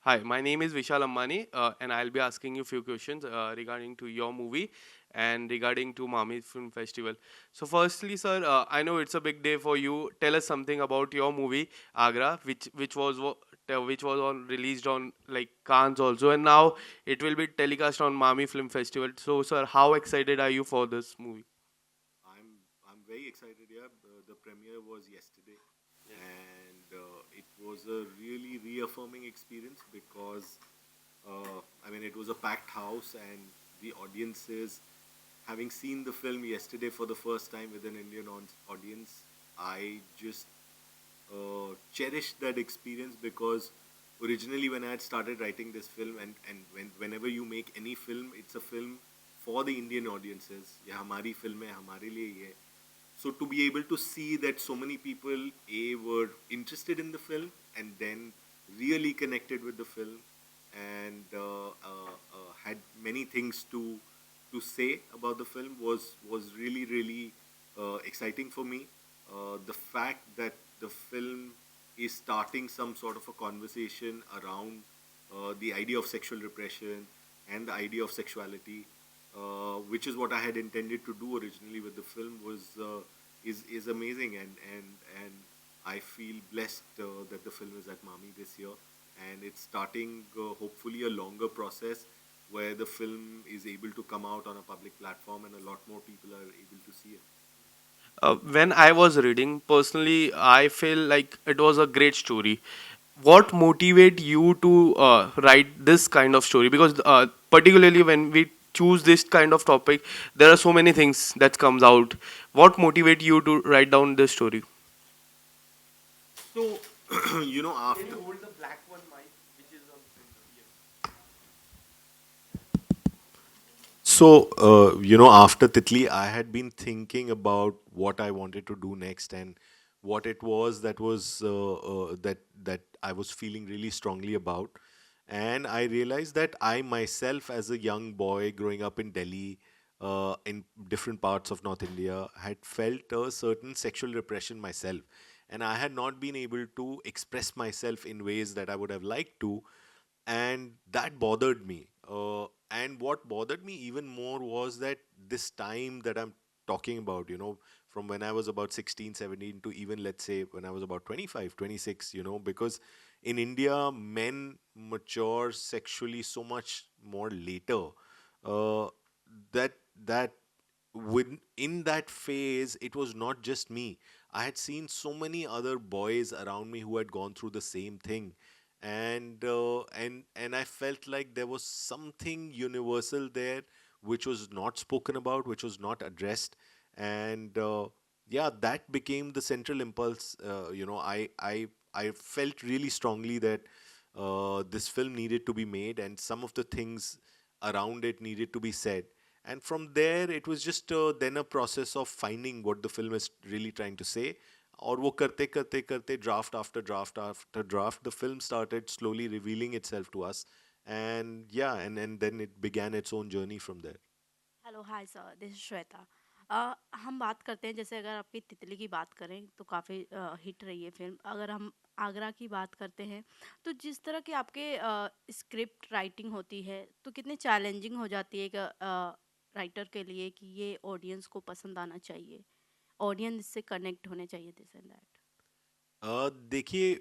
Hi, my name is Vishal Ammani, and I'll be asking you a few questions regarding to your movie and regarding to Mami Film Festival. So, firstly, sir, I know it's a big day for you. Tell us something about your movie Agra, which was on released on like Cannes also, and now it will be telecast on Mami Film Festival. So, sir, how excited are you for this movie? I'm very excited. Yeah, the premiere was yesterday, and it was a really reaffirming experience because I mean it was a packed house, and the audiences, having seen the film yesterday for the first time with an Indian audience, I just cherished that experience because originally when I had started writing this film, whenever you make any film, it's a film for the Indian audiences. ये हमारी film है, हमारे लिए ये. So to be able to see that so many people were interested in the film and then really connected with the film and had many things to say about the film was really exciting for me. The fact that the film is starting some sort of a conversation around the idea of sexual repression and the idea of sexuality, which is what I had intended to do originally with the film, is amazing, and I feel blessed that the film is at Mami this year, and it's starting hopefully a longer process where the film is able to come out on a public platform and a lot more people are able to see it. When I was reading, personally, I feel like it was a great story. What motivate you to write this kind of story? Because particularly when we choose this kind of topic, there are so many things that comes out. What motivate you to write down this story? So, you know, Can after you hold the black one mic, which is on center? after Titli, I had been thinking about what I wanted to do next and what it was that I was feeling really strongly about. And I realized that I myself, as a young boy growing up in Delhi, in different parts of North India, had felt a certain sexual repression myself. And I had not been able to express myself in ways that I would have liked to, and that bothered me. And what bothered me even more was that this time that I'm talking about, from when I was about 16, 17 to even, let's say, when I was about 25, 26, because in India men mature sexually so much more later, uh, that that when in that phase it was not just me. I had seen so many other boys around me who had gone through the same thing, and I felt like there was something universal there which was not spoken about, which was not addressed. And yeah, that became the central impulse. I felt really strongly that this film needed to be made, and some of the things around it needed to be said. And from there, it was just then a process of finding what the film is really trying to say. और वो करते करते करते draft after draft after draft, the film started slowly revealing itself to us. And yeah, and then it began its own journey from there. Hello hi sir, this is Shweta. हम बात करते हैं, जैसे अगर आपकी तितली की बात करें तो काफ़ी हिट रही है फिल्म। अगर हम आगरा की बात करते हैं तो जिस तरह की आपके स्क्रिप्ट राइटिंग होती है तो कितनी चैलेंजिंग हो जाती है एक राइटर के लिए कि ये ऑडियंस को पसंद आना चाहिए, ऑडियंस से कनेक्ट होने चाहिए, दिस एंड दैट। देखिए,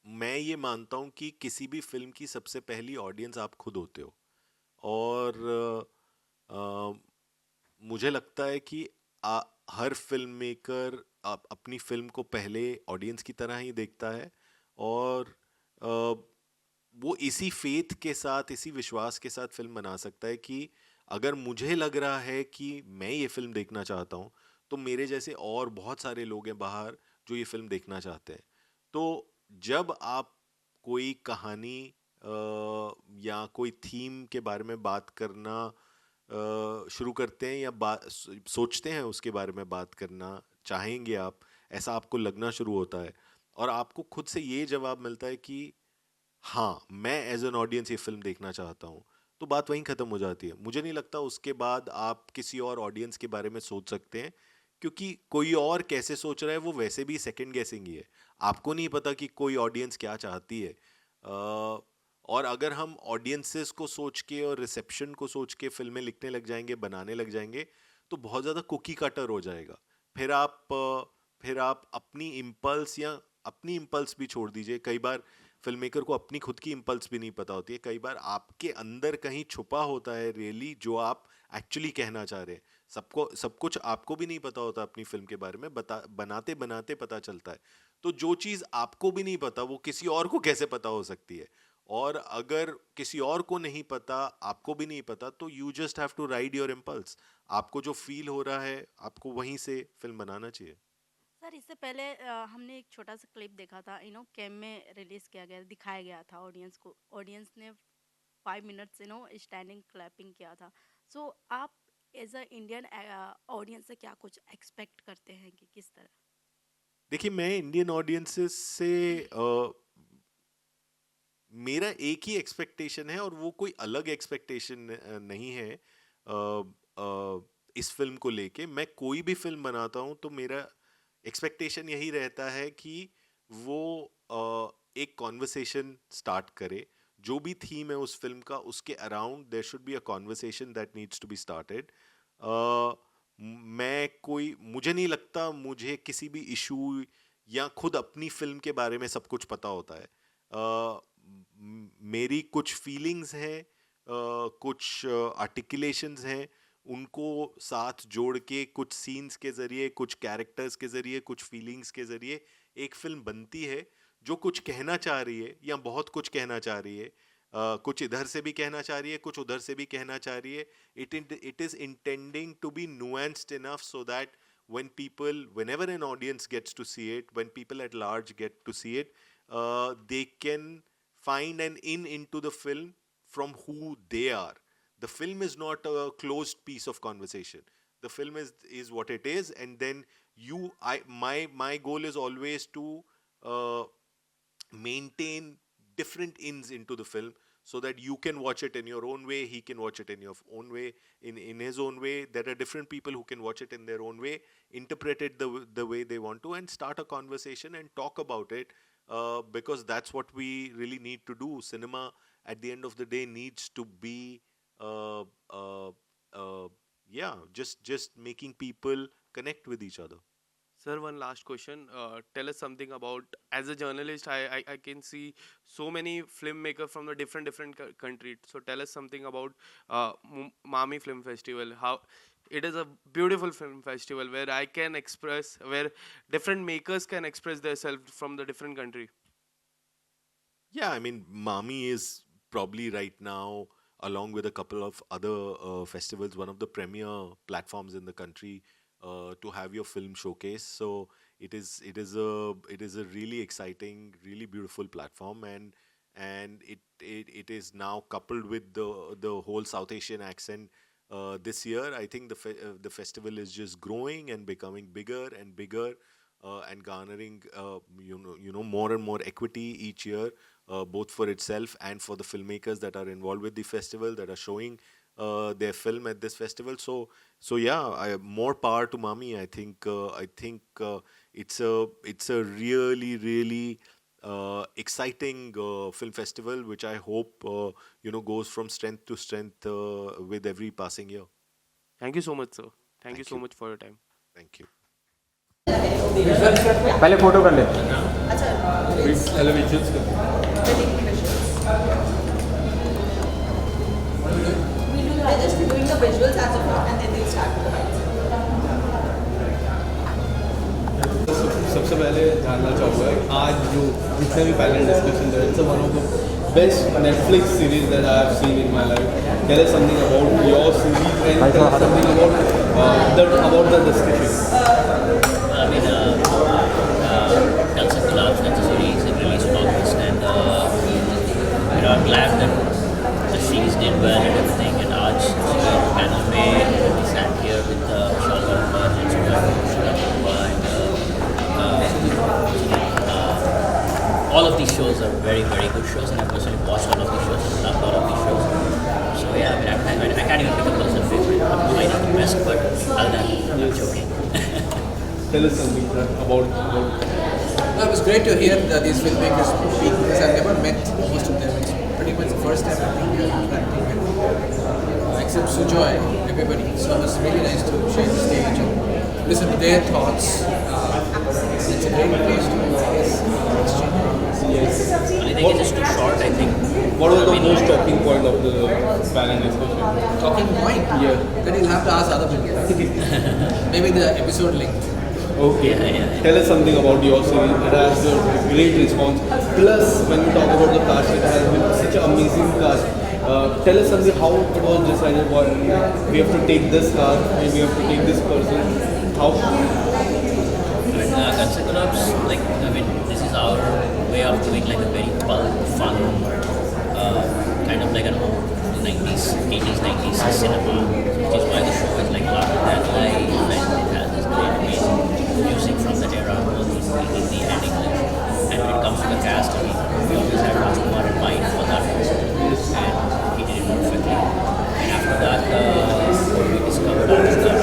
मैं ये मानता हूँ कि किसी भी फिल्म की सबसे पहली ऑडियंस आप खुद होते हो। और अ, मुझे लगता है कि हर फिल्म मेकर अपनी फिल्म को पहले ऑडियंस की तरह ही देखता है, और अ, वो इसी फेथ के साथ, इसी विश्वास के साथ फिल्म बना सकता है कि अगर मुझे लग रहा है कि मैं ये फिल्म देखना चाहता हूँ, तो मेरे जैसे और बहुत सारे लोग हैं बाहर जो ये फिल्म देखना चाहते हैं। तो जब आप कोई कहानी या कोई थीम के बारे में बात करना शुरू करते हैं, या सोचते हैं उसके बारे में बात करना चाहेंगे आप, ऐसा आपको लगना शुरू होता है, और आपको खुद से ये जवाब मिलता है कि हाँ, मैं एज एन ऑडियंस ये फिल्म देखना चाहता हूँ, तो बात वहीं ख़त्म हो जाती है। मुझे नहीं लगता उसके बाद आप किसी और ऑडियंस के बारे में सोच सकते हैं, क्योंकि कोई और कैसे सोच रहा है वो वैसे भी सेकंड गेसिंग ही है। आपको नहीं पता कि कोई ऑडियंस क्या चाहती है। और अगर हम ऑडियंसेस को सोच के और रिसेप्शन को सोच के फिल्में लिखने लग जाएंगे, बनाने लग जाएंगे, तो बहुत ज़्यादा कुकी कटर हो जाएगा। फिर आप अपनी इम्पल्स भी छोड़ दीजिए। कई बार फिल्म मेकर को अपनी खुद की इम्पल्स भी नहीं पता होती है। कई बार आपके अंदर कहीं छुपा होता है रियली जो आप एक्चुअली कहना चाह रहे हैं। सब कुछ आपको भी नहीं पता होता अपनी फिल्म के बारे में, बनाते बनाते पता चलता है। तो जो चीज़ आपको भी नहीं पता वो किसी और को कैसे पता हो सकती है? और अगर किसी और को नहीं पता, आपको भी नहीं पता, तो you just have to ride your impulse. आपको जो फील हो रहा है आपको वहीं से फिल्म बनाना चाहिए। सर इससे पहले हमने एक छोटा सा क्लिप देखा था, कैम में रिलीज किया गया, दिखाया गया था ऑडियंस को। ऑडियंस ने 5 मिनट्स स्टैंडिंग क्लैपिंग किया था। सो आप एज अ इंडियन ऑडियंस से क्या कुछ एक्सपेक्ट करते हैं कि किस तरह? देखिए, मैं इंडियन ऑडियंसेस से मेरा एक ही एक्सपेक्टेशन है, और वो कोई अलग एक्सपेक्टेशन नहीं है। इस फिल्म को लेके मैं कोई भी फिल्म बनाता हूँ तो मेरा एक्सपेक्टेशन यही रहता है कि वो एक कॉन्वर्सेशन स्टार्ट करे। जो भी थीम है उस फिल्म का, उसके around there should be a conversation that needs to be started. मुझे नहीं लगता मुझे किसी भी इशू या खुद अपनी फिल्म के बारे में सब कुछ पता होता है। मेरी कुछ फीलिंग्स हैं, कुछ आर्टिकुलेशंस हैं, उनको साथ जोड़ के कुछ सीन्स के ज़रिए, कुछ कैरेक्टर्स के ज़रिए, कुछ फीलिंग्स के ज़रिए एक फिल्म बनती है जो कुछ कहना चाह रही है या बहुत कुछ कहना चाह रही है। कुछ इधर से भी कहना चाह रही है, कुछ उधर से भी कहना चाह रही है। It is intending to be nuanced enough so that whenever an audience gets to see it, when people at large get to see it, they can find an in into the film from who they are. The film is not a closed piece of conversation. The film is what it is, and then my goal is always to uh, maintain different ins into the film so that you can watch it in your own way, he can watch it in your own way, in his own way. There are different people who can watch it in their own way, interpret it the way they want to, and start a conversation and talk about it, because that's what we really need to do. Cinema at the end of the day needs to be uh, uh, uh, yeah, just making people connect with each other. Sir, one last question. Tell us something about, as a journalist, I can see so many filmmakers from the different countries. So tell us something about Mami Film Festival. How it is a beautiful film festival where I can express, where different makers can express themselves from the different country. Yeah, I mean, Mami is probably right now, along with a couple of other festivals, one of the premier platforms in the country to have your film showcase. So it is a really exciting, really beautiful platform, and it is now coupled with the whole South Asian accent. This year, I think the festival is just growing and becoming bigger and bigger, and garnering more and more equity each year, both for itself and for the filmmakers that are involved with the festival, that are showing their film at this festival. So yeah, more power to Mami. I think it's a really really exciting film festival, which I hope goes from strength to strength with every passing year. Thank you so much, sir. Thank you Thank so you. much for your time. Thank you. पहले photo कर ले। पहले visuals They're just doing the visuals as of now and then they'll start with the lights. सबसे पहले जानना चाहूँगा आज जो जितने भी पैनल डिस्कशन है, it's one of the best Netflix series that I have seen in my life. Tell us something about your series and tell us something about the discussion. I mean, Ducks and Clouds, that's a series that released in August, and I'm glad that the series did well and everything. And Aaj panel mein we sat here with Shudh and Sujoy Ghosh and all of these shows are very, very good shows, and I personally watched all of these shows and loved all of these shows. So yeah, I mean, I can't even pick a personal favorite. I'm not the best, but other than that, I'm joking. Tell us something about No, it was great to hear these filmmakers speak because I've never met most Sujoy, everybody. So it was really nice to share the stage and listen to their thoughts. It's a great place to, I guess, exchange. Yes. Only thing is just too short, I think. What was the most talking point of the panel discussion? Talking point? Yeah. Then you'll have to ask other people. Maybe the episode length. Okay. Yeah. Tell us something about your series. It has a great response. Plus, when we talk about the cast, it has been such an amazing cast. Tell us something how it was decided. What we have to take this cast and we have to take this person. How? Concepts, like, I mean, this is our way of doing like a very pulp, fun, kind of like an old 90s, 80s, 90s cinema, which is why the show is like larger than life, and it has this great amazing music from that era, both in Hindi and English. And when it comes to the cast, I mean, we always had Rajkumar in mind for that reason, and he did it perfectly. And after that, we discovered after that,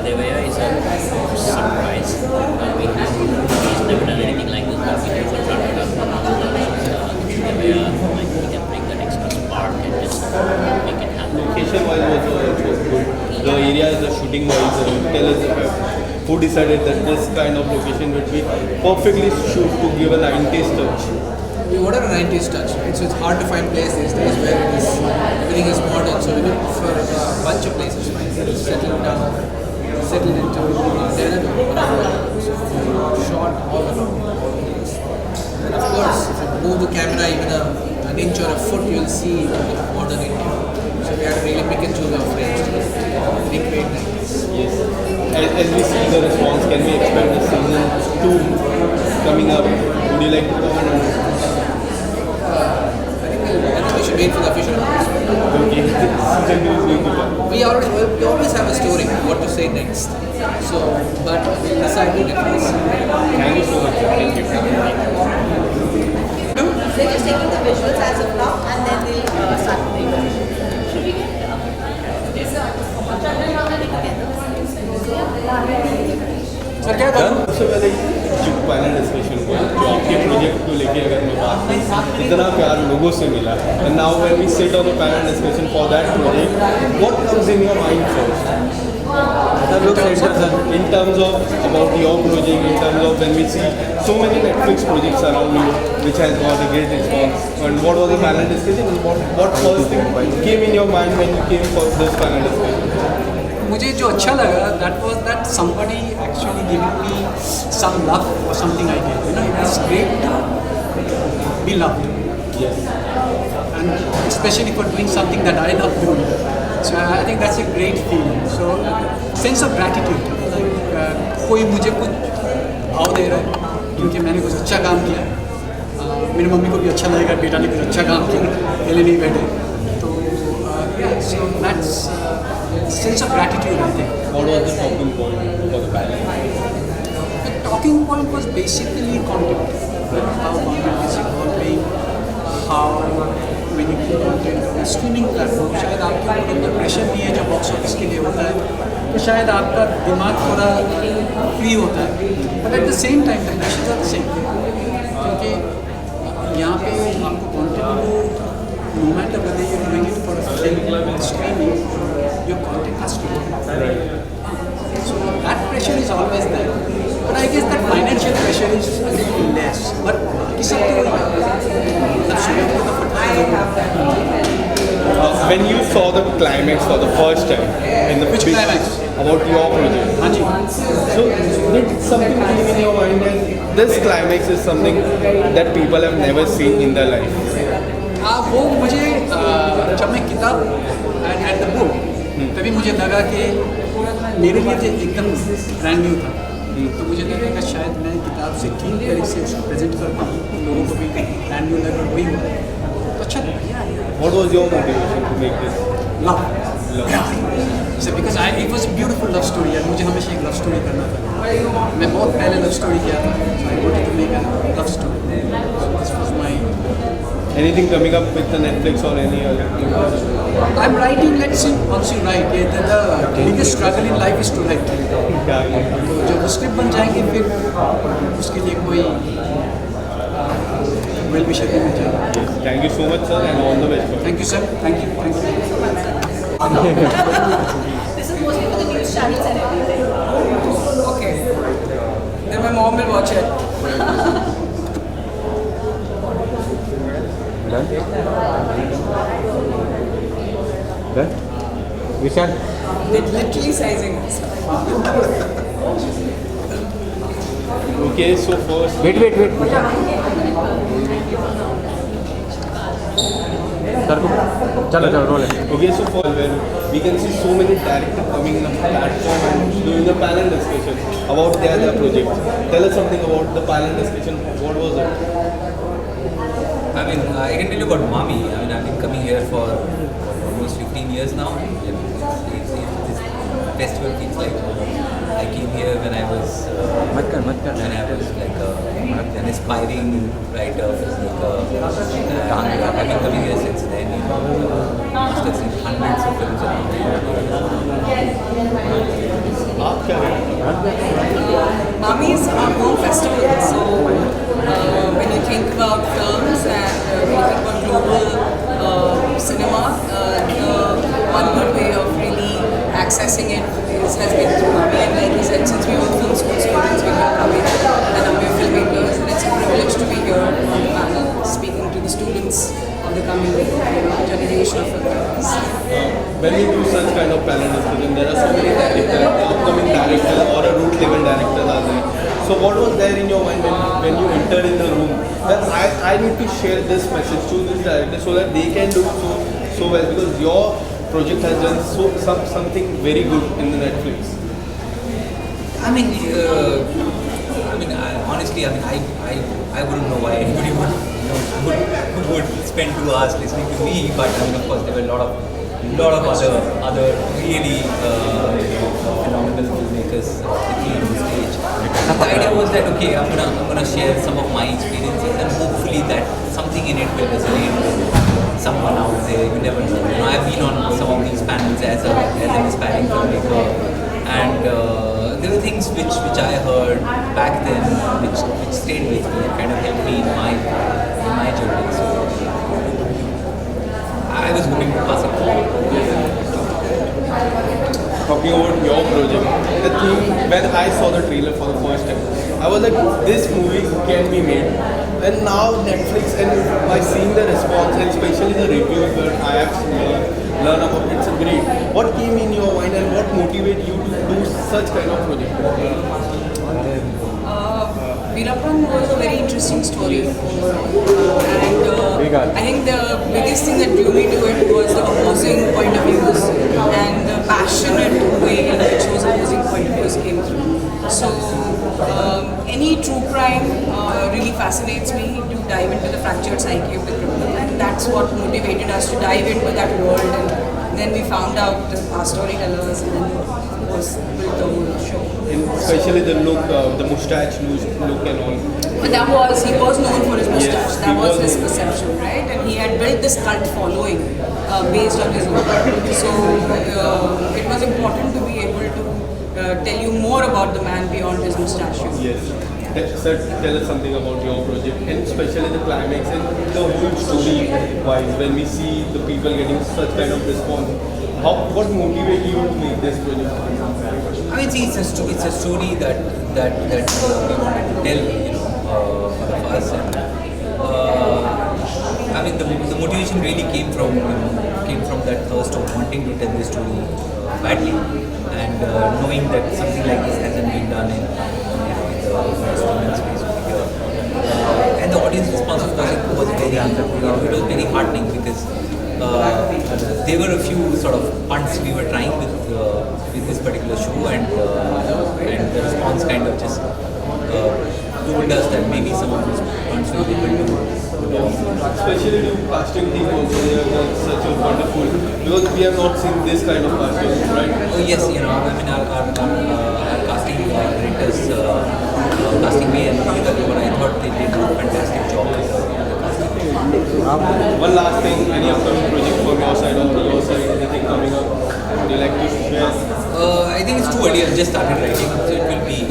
Devaya is a surprise. He's never done anything like this, but we never tried it out. Devaya, like, he can bring that extra spark and just make it happen. Location wise was good. The areas, the shooting wise, tell us who decided that this kind of location would be perfectly shoot to give a 90s touch. We wanted a 90s touch, right? So it's hard to find places these days where it is, everything is modern. So we looked for a bunch of places, right? Settled down, settled into Dehradun, shot all around. And of course, if you move the camera even an inch or a foot, you'll see modern India. So we had to really pick and choose our frames to recreate that. Yes. As we see the response, can we expect the season 2 coming up? Would you like to comment on it? I think we should wait for the official announcement. Okay. Season 2 is going to come. We always have a story what to say next. So, but we'll decide it at least. Thank you so much. Thank you. They're just taking the visuals as of now and then they'll start doing it. Sir क्या करूँ? सबसे पहले जो panel discussion हुआ जो आपके project को लेके अगर मैं बात करूँ इतना प्यार लोगों से मिला and now when we sit on the panel discussion for that project what comes in your mind first in terms of about your project in terms of when we see so many Netflix projects around you which has got a great response and what was the panel discussion and what first thing came in your mind when you came for this panel discussion? मुझे जो अच्छा लगा that was that somebody actually giving me some love for something I did. You know, it's great to be loved. Yes. And especially for doing something that I love doing. So I think that's a great feeling. So sense of gratitude. Like कोई मुझे कुछ भाव दे रहा है क्योंकि मैंने कुछ अच्छा काम किया. मेरी मम्मी को भी अच्छा लगेगा बेटा ने कुछ अच्छा काम किया. पहले नहीं बैठे. तो yeah, so that's sense of gratitude, I think. What was the talking point for the panel? The talking point was basically content. How content is evolving, how when you put content on a streaming platform, शायद आपके ऊपर उतना pressure नहीं है जो box office के लिए होता है, तो शायद आपका दिमाग थोड़ा फ्री होता है. But at the same time, the pressures are the same. क्योंकि यहाँ पे आपको content को no matter whether you're doing it for a film or streaming, your content has to be. So that pressure is always there. But I guess that financial pressure is a little less. But when you saw the climax for the first time in the Which climax? About your project. Anji. So did something click in your mind that this climax is something that people have never seen in their life? वो मुझे जब मैं किताब at the book तभी मुझे लगा कि मेरे लिए तो एकदम ब्रांड न्यू था. तो मुझे लगा कि शायद मैं किताब से ठीक तरीके से उसको प्रेजेंट कर पाऊँ लोगों को भी ब्रांड न्यू लगा वही हुआ. तो अच्छा लगा. What was your motivation to make this? Love. Because it was beautiful love story. यार मुझे हमेशा एक लव स्टोरी करना था. मैं बहुत पहले लव स्टोरी किया था. I wanted to make a love story. This was my. Anything coming up with the Netflix or any other? I'm writing. Let's see. Once you write, the biggest struggle in life is to write. जब script बन जाएंगे फिर उसके लिए कोई We'll be sharing with you. Yes. Thank you so much, sir, and all the best. Thank you, sir. Thank you. Thank you. This is mostly for the news channels and everything. Okay. Then my mom will watch it. Vishal? They're literally sizing us. Okay, so first. Wait. चलो role Okay, so for where we can see so many directors coming in a platform and doing a panel discussion about their projects. Tell us something about the panel discussion. What was it? I mean, I can tell you about Mami. I mean, I've been coming here for almost 15 years now. This festival feels like I came here when I was like an aspiring writer, filmmaker. I've been coming here since then. You must have seen hundreds of films around Mami is our home festival. So when you think about films and when you think about global cinema, the one good way of really accessing it has been through Mami. And like he said, since we were film school students, we were coming and now we're filmmakers, and it's a privilege to be here on the panel speaking to the students of the coming generation of filmmakers. When we do such kind of panel discussion, there are so many directors, upcoming directors or a root level directors are there. So what was there in your mind when you entered in the room that I need to share this message to this director so that they can do so well, because your project has done something very good in the Netflix. Honestly, I wouldn't know why anybody would spend 2 hours listening to me. But I mean, of course, there were a lot of other really phenomenal filmmakers sitting on the stage. The idea was that okay, I'm gonna share some of my experiences, and hopefully that something in it will resonate with someone out there. You never know. I've been on some of these panels as an aspiring filmmaker, and there were things which I heard back then which stayed with me and kind of helped me in my journey. So I was hoping to pass it on. Talking about your project, the thing when I saw the trailer for the first time, I was like, this movie can be made. And now Netflix, and by seeing the response and especially the reviews that I have learned about, it's a great. What came in your mind and what motivated you to do such kind of project? Veerappan was a very interesting story, and I think the biggest thing that drew me to it was the opposing point of views and the passionate way in which those opposing point of views came through. So any true crime really fascinates me, to dive into the fractured psyche of the criminal, and that's what motivated us to dive into that world. And then we found out our storytellers, and then was built the whole show. And especially the look, the mustache look and all. But he was known for his mustache. Yes, That was his known. perception, right? And he had built this cult following based on his work. So it was important to be able to tell you more about the man beyond his mustache. Yes. Sir, tell us something about your project, and especially the climax and the whole story wise, when we see the people getting such kind of response. What motivated you to make this project? I mean, see, it's a story that we wanted to tell, all of us. And I mean, the motivation really came from that thirst of wanting to tell this story badly, and knowing that something like this hasn't been done in the student space over here. And the audience response, of course, it was very heartening, because there were a few sort of punts we were trying with this particular show, and the response kind of just told us that maybe some of those punts will be able to pull off. Especially the casting team also, they have done such a wonderful, because we have not seen this kind of casting, right? Oh yes, I mean our casting directors, casting me and I thought they did a fantastic job with the casting. One last thing, any upcoming project from your side or your side, anything coming up? Would you like to share? I think it's too early. I've just started writing, so it will be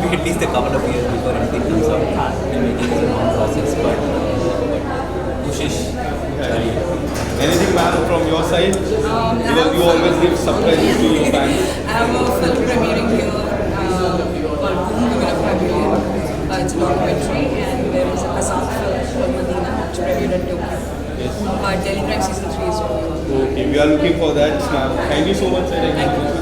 at least a couple of years before anything comes out. I'm making Anything, ma'am, from your side? Because you always give surprises to your fans. I have a film premiering here called Boom Giving Premiere. It's a documentary, and there is a Kazakh film called Medina, which premiered at Tokyo. Yes. But Daily Drive Season 3 is over. Okay, we are looking for that, ma'am. Thank you so much, sir. Thank you.